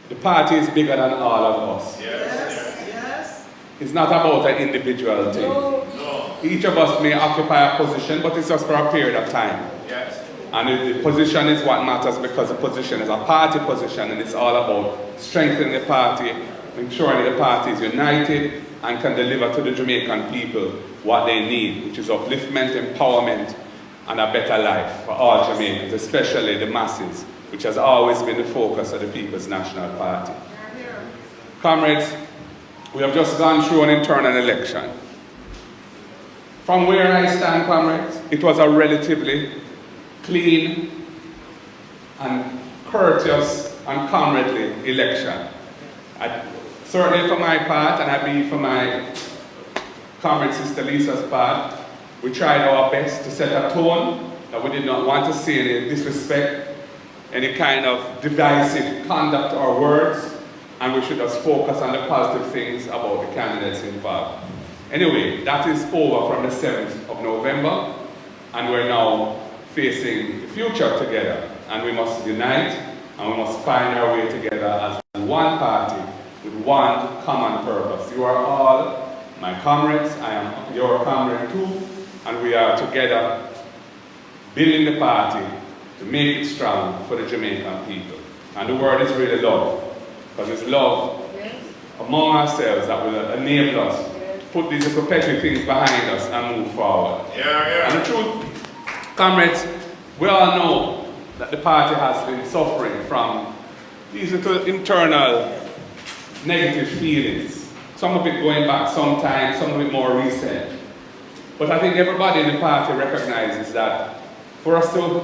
The party is bigger than all of us. Yes. It's not about an individual thing. No. Each of us may occupy a position, but it's just for a period of time. Yes. And the position is what matters, because the position is a party position, and it's all about strengthening the party, ensuring that the party is united and can deliver to the Jamaican people what they need, which is upliftment, empowerment, and a better life for all Jamaicans, especially the masses, which has always been the focus of the People's National Party. Comrades, we have just gone through an internal election. From where I stand, comrades, it was a relatively clean and courteous and comradely election. Certainly for my part, and I believe for my comrade sister Lisa's part, we tried our best to set a tone that we did not want to see any disrespect, any kind of divisive conduct or words, and we should just focus on the positive things about the candidates involved. Anyway, that is over from the 7th of November, and we're now facing the future together, and we must unite, and we must find our way together as one party with one common purpose. You are all my comrades, I am your comrade too, and we are together building the party to make it strong for the Jamaican people. And the word is really love, because it's love among ourselves that will enable us to put these perpetual things behind us and move forward. And the truth, comrades, we all know that the party has been suffering from these little internal negative feelings. Some of it going back some time, some of it more recent. But I think everybody in the party recognizes that for us to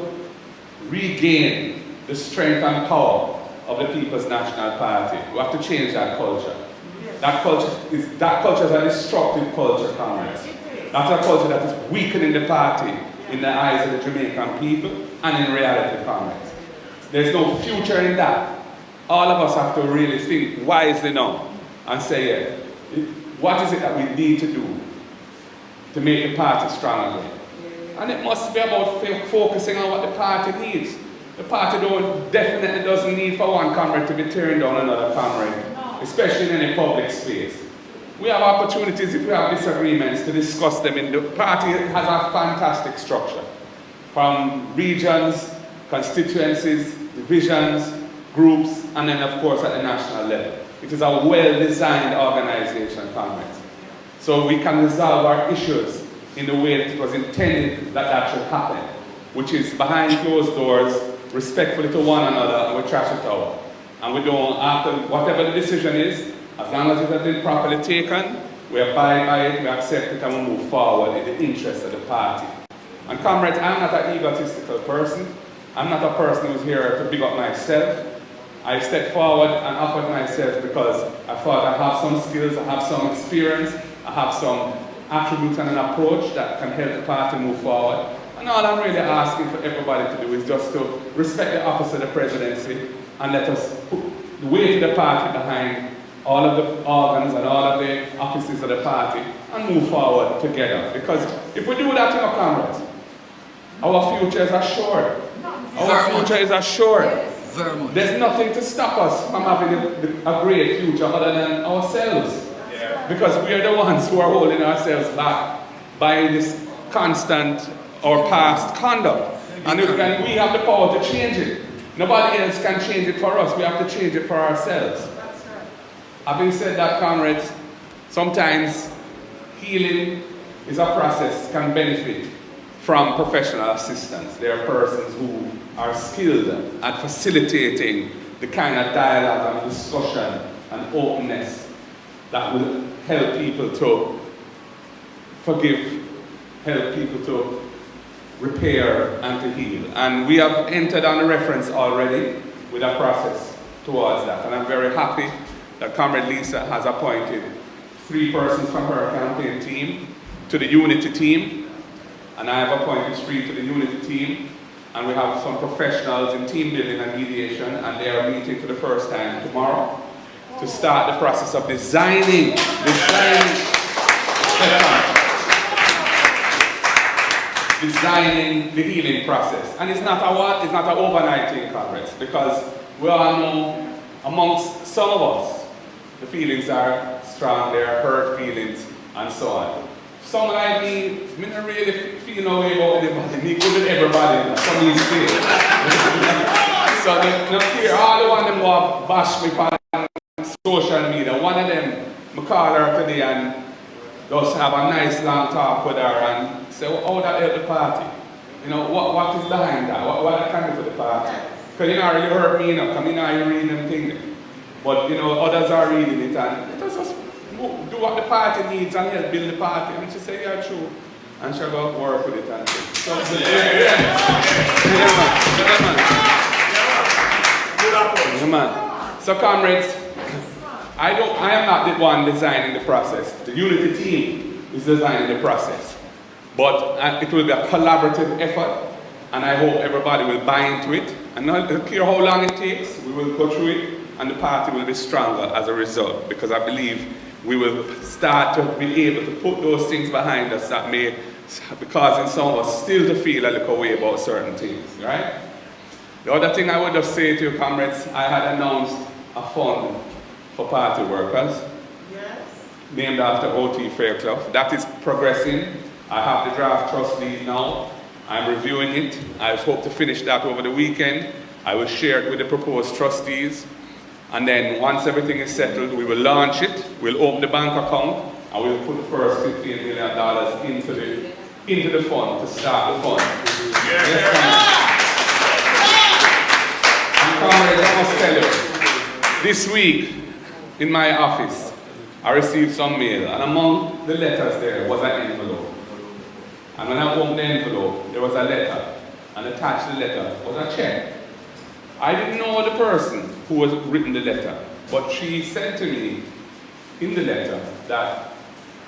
regain the strength and power of the People's National Party, we have to change that culture. That culture is a destructive culture, comrades. That's a culture that is weakening the party in the eyes of the Jamaican people and in reality, comrades. There's no future in that. All of us have to really think wisely now and say, what is it that we need to do to make the party strong again? And it must be about focusing on what the party needs. The party definitely doesn't need for one comrade to be tearing down another comrade, especially in any public space. We have opportunities, if we have disagreements, to discuss them. The party has a fantastic structure, from regions, constituencies, divisions, groups, and then of course at the national level. It is a well-designed organization, comrades. So we can resolve our issues in the way that it was intended that should happen, which is behind closed doors, respectfully to one another, and we trash it out. And we don't, after whatever the decision is, as long as it has been properly taken, we abide by it, we accept it, and we move forward in the interest of the party. And comrades, I'm not an egotistical person. I'm not a person who's here to big up myself. I stepped forward and offered myself because I thought I have some skills, I have some experience, I have some attributes and an approach that can help the party move forward. And all I'm really asking for everybody to do is just to respect the office of the presidency and let us put the weight of the party behind all of the organs and all of the offices of the party and move forward together. Because if we do that, comrades, our future is assured. Our future is assured. There's nothing to stop us from having a great future other than ourselves. Because we are the ones who are holding ourselves back by this constant or past conduct. And we have the power to change it. Nobody else can change it for us. We have to change it for ourselves. Having said that, comrades, sometimes healing is a process, can benefit from professional assistance. There are persons who are skilled at facilitating the kind of dialogue and discussion and openness that will help people to forgive help people to repair and to heal. And we have entered on a reference already with a process towards that. And I'm very happy that Comrade Lisa has appointed 3 persons from her campaign team to the Unity team. And I have appointed 3 to the Unity team. And we have some professionals in team building and mediation, and they are meeting for the first time tomorrow to start the process of designing the healing process. And it's not an overnight thing, comrades, because we all know amongst some of us, the feelings are strong, there are hurt feelings, and so on. Some like me don't really feel no way about anybody, me good with everybody, some of these feel. So they all the one them who bash me on social media. One of them, I call her today and just have a nice long talk with her and say, well, how that help the party? You know, what is behind that? What I can do for the party? Because you know, you hurt me enough, because you know, you read them things. But you know, others are reading it and it just do what the party needs and help build the party. And she said, yeah, true. And she'll go work with it and so, So comrades, I am not the one designing the process. The Unity team is designing the process. But it will be a collaborative effort, and I hope everybody will buy into it. And not care how long it takes, we will go through it, and the party will be stronger as a result, because I believe we will start to be able to put those things behind us that may be causing some of us still to feel a little way about certain things, right? The other thing I would just say to you, comrades, I had announced a fund for party workers, named after O.T. Fairclough. That is progressing. I have the draft trust deed now. I'm reviewing it. I hope to finish that over the weekend. I will share it with the proposed trustees. And then once everything is settled, we will launch it. We'll open the bank account and we'll put the first $15 million into the fund to start the fund. And comrades, I must tell you, this week in my office, I received some mail, and among the letters there was an envelope. And when I opened the envelope, there was a letter, and attached to the letter was a check. I didn't know the person who was written the letter, but she said to me in the letter that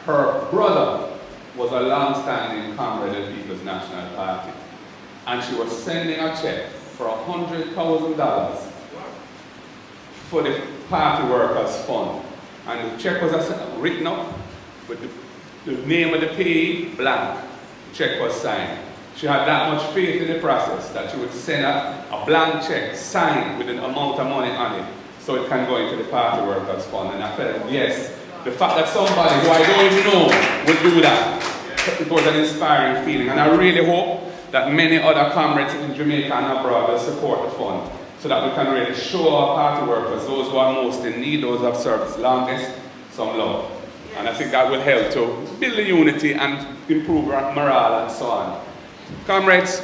her brother was a long-standing comrade of the People's National Party, and she was sending a check for $100,000 for the party workers fund. And the check was written up with the name of the payee blank. The check was signed. She had that much faith in the process that she would send a blank check signed with an amount of money on it so it can go into the party workers fund. And I felt, yes, the fact that somebody who I don't even know would do that, it was an inspiring feeling. And I really hope that many other comrades in Jamaica and abroad will support the fund so that we can really show our party workers, those who are most in need, those who have served longest, some love. And I think that will help to build the unity and improve morale and so on. Comrades,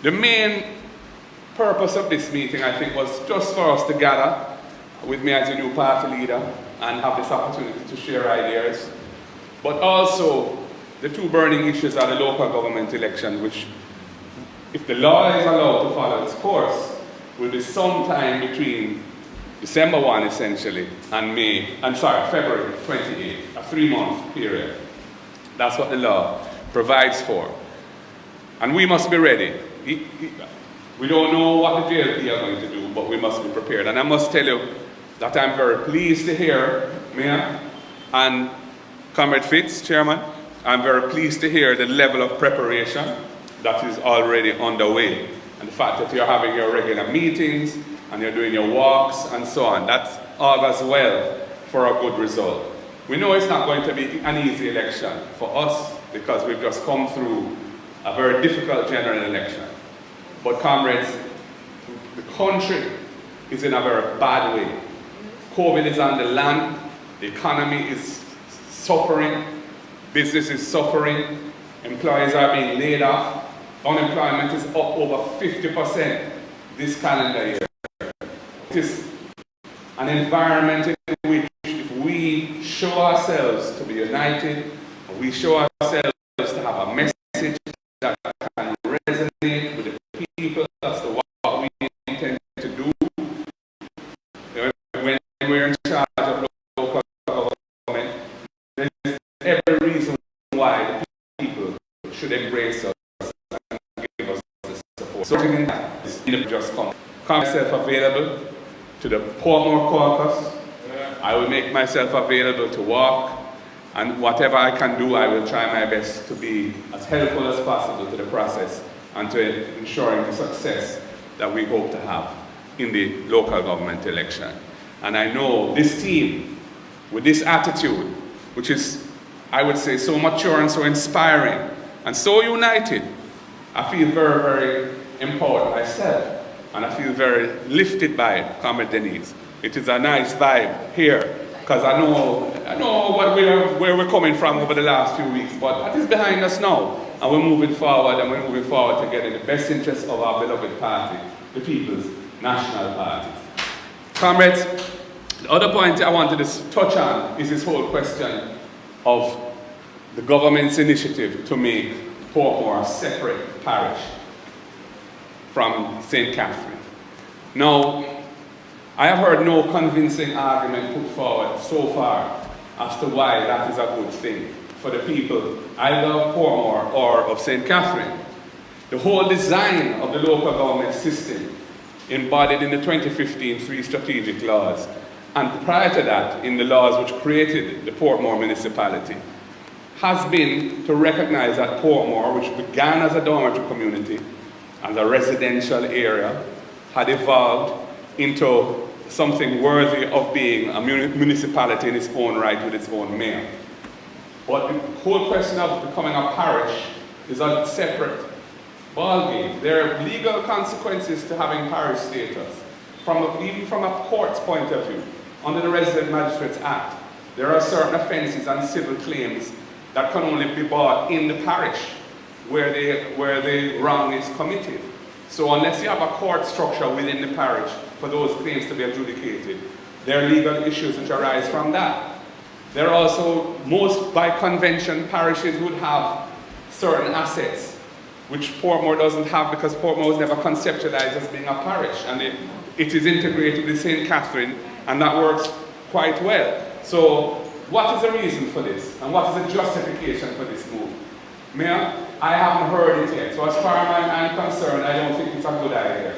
the main purpose of this meeting, I think, was just for us to gather with me as a new party leader and have this opportunity to share ideas. But also, the 2 burning issues are the local government election, which, if the law is allowed to follow its course, will be sometime between December 1, essentially, and February 28, a 3-month period. That's what the law provides for. And we must be ready. We don't know what the JLP are going to do, but we must be prepared. And I must tell you that I'm very pleased to hear, Mayor and Comrade Fitz, Chairman, I'm very pleased to hear the level of preparation that is already underway. And the fact that you're having your regular meetings and you're doing your walks and so on, that augurs well for a good result. We know it's not going to be an easy election for us because we've just come through a very difficult general election. But comrades, the country is in a very bad way. COVID is on the land, the economy is suffering, business is suffering, employees are being laid off, unemployment is up over 50% this calendar year. It is an environment in which if we show ourselves to be united, we show ourselves to have a message that can resonate with the people as to what we intend to do. When we're in charge of local government, there's every reason why the people should embrace us and give us the support. So in that is just come myself available to the Portmore caucus. I will make myself available to walk, and whatever I can do, I will try my best to be as helpful as possible to the process and to ensuring the success that we hope to have in the local government election. And I know this team, with this attitude, which is, I would say, so mature and so inspiring and so united, I feel very, very empowered myself, and I feel very lifted by it, Cde Denise. It is a nice vibe here, because I know where we're coming from over the last few weeks, but that is behind us now, and we're moving forward, and we're moving forward to get in the best interest of our beloved party, the People's National Party. Comrades, the other point I wanted to touch on is this whole question of the government's initiative to make Portmore a separate parish from St. Catherine. Now, I have heard no convincing argument put forward so far as to why that is a good thing for the people either of Portmore or of St. Catherine. The whole design of the local government system embodied in the 2015 three strategic laws, and prior to that in the laws which created the Portmore municipality, has been to recognize that Portmore, which began as a dormitory community, as a residential area, had evolved into something worthy of being a municipality in its own right with its own mayor. But the whole question of becoming a parish is a separate ballgame. There are legal consequences to having parish status. Even from a court's point of view, under the Resident Magistrates Act, there are certain offences and civil claims that can only be brought in the parish where the wrong is committed. So unless you have a court structure within the parish for those claims to be adjudicated, there are legal issues which arise from that. There are also, most by convention, parishes would have certain assets which Portmore doesn't have, because Portmore was never conceptualized as being a parish, and it is integrated with St. Catherine, and that works quite well. So what is the reason for this, and what is the justification for this move? Mayor, I haven't heard it yet, so as far as I'm concerned, I don't think it's a good idea.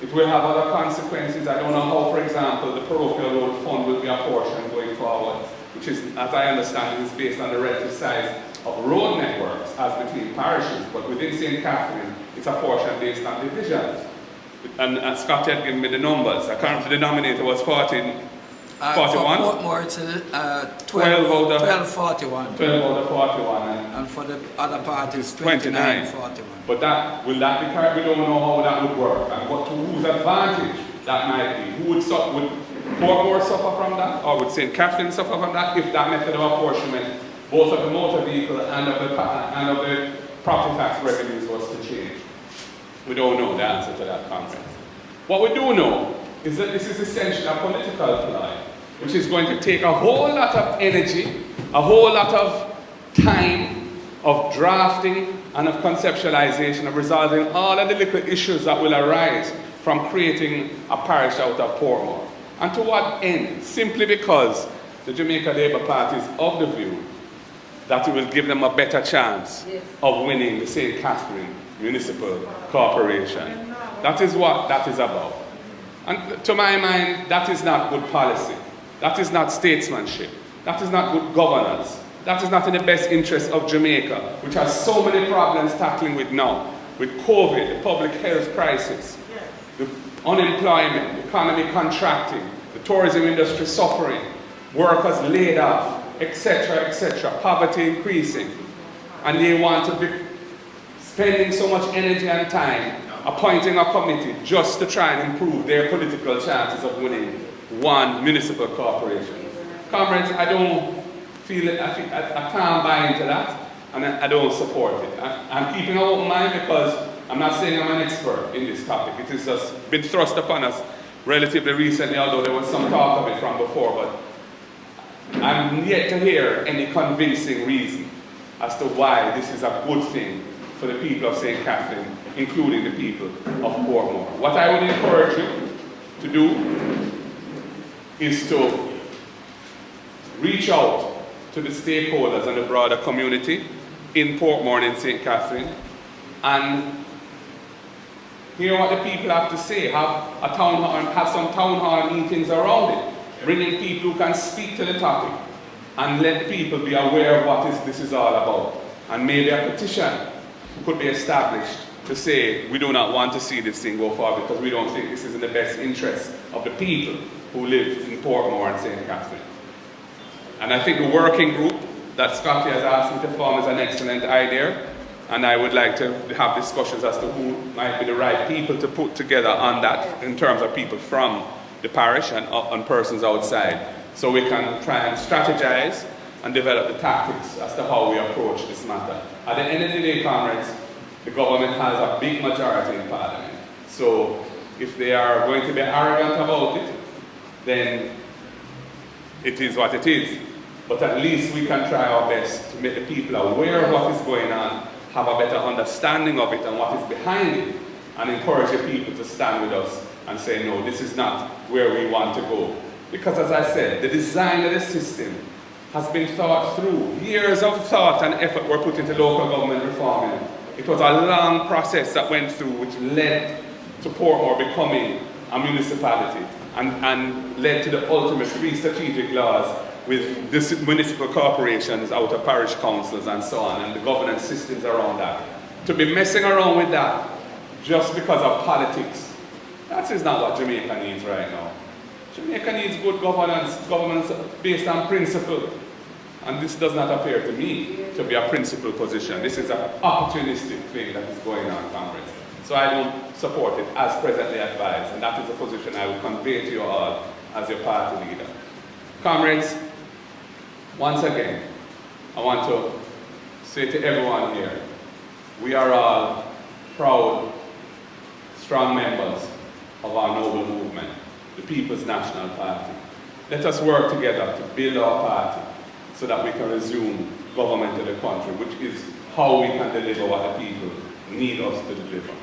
It will have other consequences. I don't know how, for example, the parochial road fund will be apportioned going forward, which is, as I understand it, is based on the relative size of road networks as between parishes, but within St. Catherine, it's apportioned based on divisions. And Scott had given me the numbers. I can't remember, the denominator was 41? For Portmore, it's 1241. 12 out of 41. And for the other parties, 2941. But will that be correct? We don't know how that would work, and to whose advantage that might be. Would Portmore suffer from that, or would St. Catherine suffer from that if that method of apportionment, both of the motor vehicle and of the property tax revenues, was to change? We don't know the answer to that, conference. What we do know is that this is essentially a political ploy, which is going to take a whole lot of energy, a whole lot of time of drafting and of conceptualization, of resolving all of the little issues that will arise from creating a parish out of Portmore. And to what end? Simply because the Jamaica Labour Party is of the view that it will give them a better chance of winning the St. Catherine Municipal Corporation. That is what that is about. And to my mind, that is not good policy. That is not statesmanship. That is not good governance. That is not in the best interest of Jamaica, which has so many problems tackling with now, with COVID, the public health crisis, the unemployment, the economy contracting, the tourism industry suffering, workers laid off, etc., poverty increasing. And they want to be spending so much energy and time appointing a committee just to try and improve their political chances of winning one municipal corporation. Comrades, I don't feel it, I can't buy into that, and I don't support it. I'm keeping an open mind because I'm not saying I'm an expert in this topic. It has just been thrust upon us relatively recently, although there was some talk of it from before, but I'm yet to hear any convincing reason as to why this is a good thing for the people of St. Catherine, including the people of Portmore. What I would encourage you to do is to reach out to the stakeholders and the broader community in Portmore and in St. Catherine and hear what the people have to say. Have some town hall meetings around it, bringing people who can speak to the topic and let people be aware of what this is all about. And maybe a petition could be established to say we do not want to see this thing go forward because we don't think this is in the best interest of the people who live in Portmore and St. Catherine. And I think the working group that Scotty has asked me to form is an excellent idea, and I would like to have discussions as to who might be the right people to put together on that in terms of people from the parish and persons outside, so we can try and strategize and develop the tactics as to how we approach this matter. At the end of the day, comrades, the government has a big majority in Parliament. So if they are going to be arrogant about it, then it is what it is. But at least we can try our best to make the people aware of what is going on, have a better understanding of it and what is behind it, and encourage the people to stand with us and say, no, this is not where we want to go. Because as I said, the design of the system has been thought through. Years of thought and effort were put into local government reforming. It was a long process that went through which led to Portmore becoming a municipality and led to the ultimate 3 strategic laws with this municipal corporations out of parish councils and so on, and the governance systems around that. To be messing around with that just because of politics, that is not what Jamaica needs right now. Jamaica needs good governance based on principle. And this does not appear to me to be a principal position. This is an opportunistic thing that is going on, comrades. So I don't support it as presently advised, and that is the position I will convey to you all as your party leader. Comrades, once again, I want to say to everyone here, we are all proud, strong members of our noble movement, the People's National Party. Let us work together to build our party so that we can resume government of the country, which is how we can deliver what the people need us to deliver.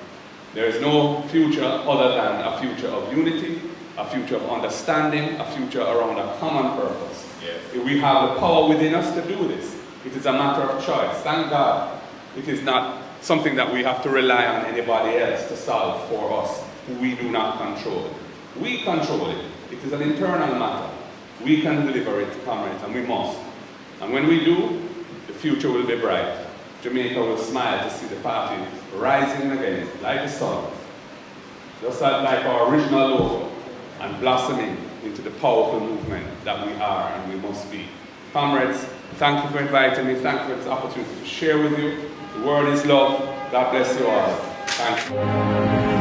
There is no future other than a future of unity, a future of understanding, a future around a common purpose. Yes. We have the power within us to do this. It is a matter of choice. Thank God it is not something that we have to rely on anybody else to solve for us, who we do not control. We control it. It is an internal matter. We can deliver it, comrades, and we must. And when we do, the future will be bright. Jamaica will smile to see the party rising again, like the sun, just like our original logo, and blossoming into the powerful movement that we are and we must be. Comrades, thank you for inviting me. Thank you for this opportunity to share with you. The word is love. God bless you all. Thank you.